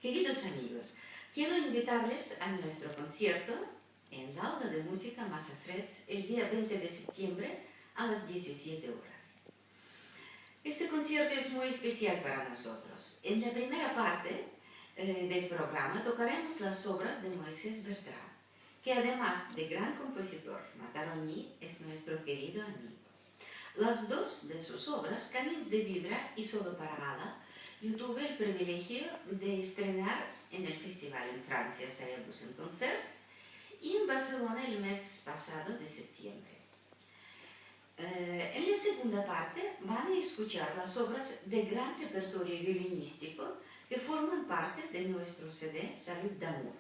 Queridos amigos, quiero invitarles a nuestro concierto en el Aula de Música Mazafrets el día 20 de septiembre a las 17 horas. Este concierto es muy especial para nosotros. En la primera parte del programa tocaremos las obras de Moisés Bertrand, que además de gran compositor mataroní es nuestro querido amigo. Las dos de sus obras, Camins de Vidre y Solo para Ala, yo tuve el privilegio de estrenar en el festival en Francia, Sayabus en Concert, y en Barcelona el mes pasado de septiembre. En la segunda parte van a escuchar las obras de gran repertorio violinístico que forman parte de nuestro CD Salud d'Amour,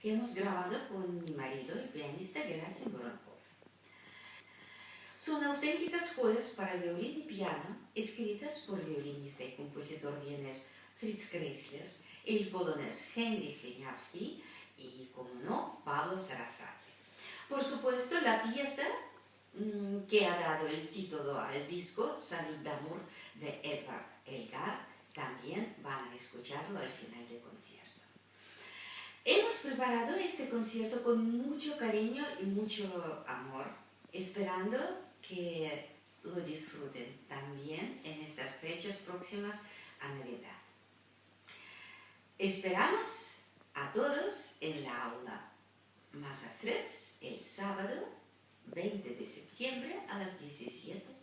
que hemos grabado con mi marido, el pianista Gerasim Voronkov. Son auténticas joyas para violín y piano, escritas por el violinista y compositor vienés Fritz Kreisler, el polonés Henryk Wieniawski y, como no, Pablo Sarasate. Por supuesto, la pieza que ha dado el título al disco, Salud d'Amour, de Edvard Elgar, también van a escucharlo al final del concierto. Hemos preparado este concierto con mucho cariño y mucho amor, esperando que lo disfruten también en estas fechas próximas a Navidad. Esperamos a todos en la aula Mazafrets el sábado 20 de septiembre a las 17 horas.